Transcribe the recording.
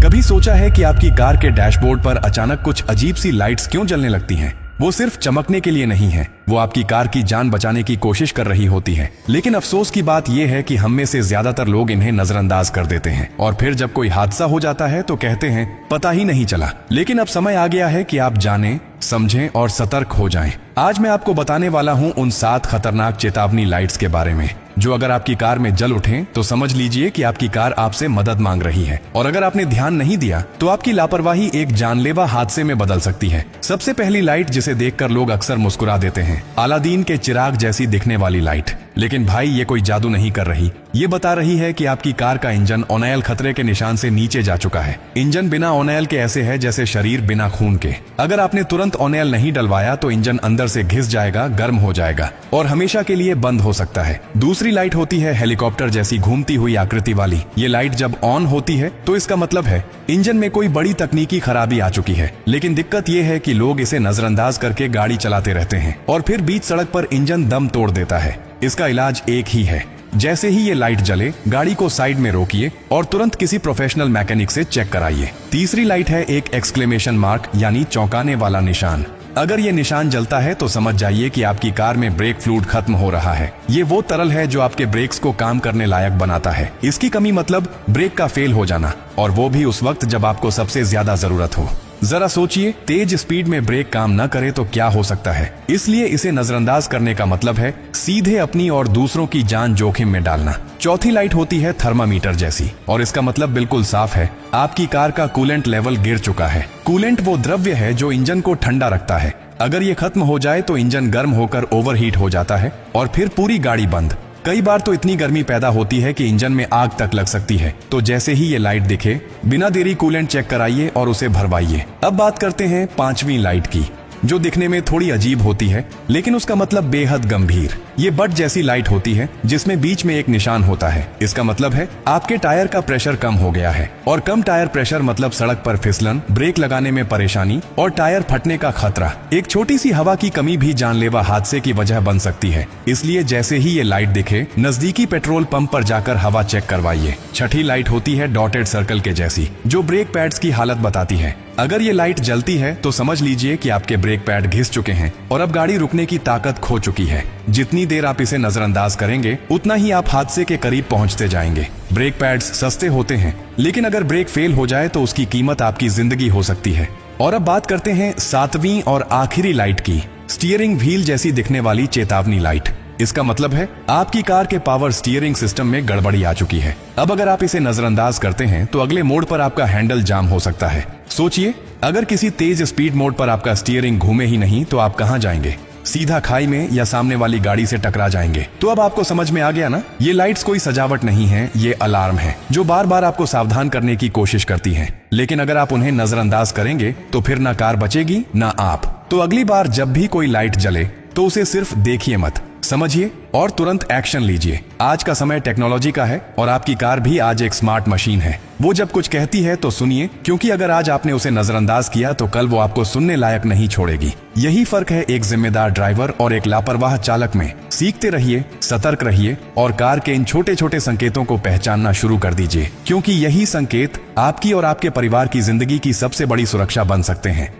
कभी सोचा है कि आपकी कार के डैशबोर्ड पर अचानक कुछ अजीब सी लाइट्स क्यों जलने लगती हैं? वो सिर्फ चमकने के लिए नहीं है, वो आपकी कार की जान बचाने की कोशिश कर रही होती है। लेकिन अफसोस की बात यह है कि हम में से ज्यादातर लोग इन्हें नजरअंदाज कर देते हैं और फिर जब कोई हादसा हो जाता है तो कहते हैं पता ही नहीं चला। लेकिन अब समय आ गया है कि आप जानें, समझें और सतर्क हो जाएं। आज मैं आपको बताने वाला हूं उन 7 खतरनाक चेतावनी लाइट्स के बारे में जो अगर आपकी कार में जल उठें तो समझ लीजिए कि आपकी कार आपसे मदद मांग रही है, और अगर आपने ध्यान नहीं दिया तो आपकी लापरवाही एक जानलेवा हादसे में बदल सकती है। सबसे पहली लाइट जिसे देखकर लोग अक्सर मुस्कुरा देते हैं, अलादीन के चिराग जैसी दिखने वाली लाइट। लेकिन भाई ये कोई जादू नहीं कर रही, ये बता रही है कि आपकी कार का इंजन ऑन खतरे के निशान से नीचे जा चुका है। इंजन बिना ऑन के ऐसे है जैसे शरीर बिना खून के। अगर आपने तुरंत ऑन नहीं डलवाया तो इंजन अंदर से घिस जाएगा, गर्म हो जाएगा और हमेशा के लिए बंद हो सकता है। दूसरी लाइट होती है हेलीकॉप्टर जैसी घूमती हुई आकृति वाली। ये लाइट जब ऑन होती है तो इसका मतलब है इंजन में कोई बड़ी तकनीकी खराबी आ चुकी है। लेकिन दिक्कत ये है कि लोग इसे नजरअंदाज करके गाड़ी चलाते रहते हैं और फिर बीच सड़क पर इंजन दम तोड़ देता है। इसका इलाज एक ही है, जैसे ही ये लाइट जले गाड़ी को साइड में रोकिए और तुरंत किसी प्रोफेशनल मैकेनिक से चेक कराइए। तीसरी लाइट है एक एक्सक्लेमेशन मार्क यानी चौंकाने वाला निशान। अगर ये निशान जलता है तो समझ जाइए कि आपकी कार में ब्रेक फ्लूइड खत्म हो रहा है। ये वो तरल है जो आपके ब्रेक्स को काम करने लायक बनाता है। इसकी कमी मतलब ब्रेक का फेल हो जाना, और वो भी उस वक्त जब आपको सबसे ज्यादा जरूरत हो। जरा सोचिए, तेज स्पीड में ब्रेक काम न करे तो क्या हो सकता है। इसलिए इसे नजरअंदाज करने का मतलब है सीधे अपनी और दूसरों की जान जोखिम में डालना। चौथी लाइट होती है थर्मामीटर जैसी, और इसका मतलब बिल्कुल साफ है, आपकी कार का कूलेंट लेवल गिर चुका है। कूलेंट वो द्रव्य है जो इंजन को ठंडा रखता है। अगर ये खत्म हो जाए तो इंजन गर्म होकर ओवरहीट हो जाता है और फिर पूरी गाड़ी बंद। कई बार तो इतनी गर्मी पैदा होती है कि इंजन में आग तक लग सकती है। तो जैसे ही ये लाइट दिखे, बिना देरी कूलेंट चेक कराइए और उसे भरवाइए। अब बात करते हैं 5वीं लाइट की, जो दिखने में थोड़ी अजीब होती है लेकिन उसका मतलब बेहद गंभीर। ये बट जैसी लाइट होती है जिसमें बीच में एक निशान होता है। इसका मतलब है आपके टायर का प्रेशर कम हो गया है, और कम टायर प्रेशर मतलब सड़क पर फिसलन, ब्रेक लगाने में परेशानी और टायर फटने का खतरा। एक छोटी सी हवा की कमी भी जानलेवा हादसे की वजह बन सकती है। इसलिए जैसे ही ये लाइट दिखे, नजदीकी पेट्रोल पंप पर जाकर हवा चेक करवाइए। छठी लाइट होती है डॉटेड सर्कल के जैसी, जो ब्रेक पैड्स की हालत बताती है। अगर ये लाइट जलती है तो समझ लीजिए कि आपके ब्रेक पैड घिस चुके हैं और अब गाड़ी रुकने की ताकत खो चुकी है। जितनी देर आप इसे नजरअंदाज करेंगे उतना ही आप हादसे के करीब पहुंचते जाएंगे। ब्रेक पैड्स सस्ते होते हैं, लेकिन अगर ब्रेक फेल हो जाए तो उसकी कीमत आपकी जिंदगी हो सकती है। और अब बात करते हैं 7वीं और आखिरी लाइट की, स्टीयरिंग व्हील जैसी दिखने वाली चेतावनी लाइट। इसका मतलब है आपकी कार के पावर स्टीयरिंग सिस्टम में गड़बड़ी आ चुकी है। अब अगर आप इसे नजरअंदाज करते हैं तो अगले मोड़ पर आपका हैंडल जाम हो सकता है। सोचिए, अगर किसी तेज स्पीड मोड पर आपका स्टीयरिंग घूमे ही नहीं तो आप कहां जाएंगे? सीधा खाई में या सामने वाली गाड़ी से टकरा जाएंगे। तो अब आपको समझ में आ गया ना, ये लाइट्स कोई सजावट नहीं है, ये अलार्म है जो बार बार आपको सावधान करने की कोशिश करती हैं। लेकिन अगर आप उन्हें नजरअंदाज करेंगे तो फिर ना कार बचेगी ना आप। तो अगली बार जब भी कोई लाइट जले तो उसे सिर्फ देखिए मत, समझिए और तुरंत एक्शन लीजिए। आज का समय टेक्नोलॉजी का है और आपकी कार भी आज एक स्मार्ट मशीन है। वो जब कुछ कहती है तो सुनिए, क्योंकि अगर आज आपने उसे नजरअंदाज किया तो कल वो आपको सुनने लायक नहीं छोड़ेगी। यही फर्क है एक जिम्मेदार ड्राइवर और एक लापरवाह चालक में। सीखते रहिए, सतर्क रहिए और कार के इन छोटे छोटे संकेतों को पहचानना शुरू कर दीजिए, क्योंकि यही संकेत आपकी और आपके परिवार की जिंदगी की सबसे बड़ी सुरक्षा बन सकते हैं।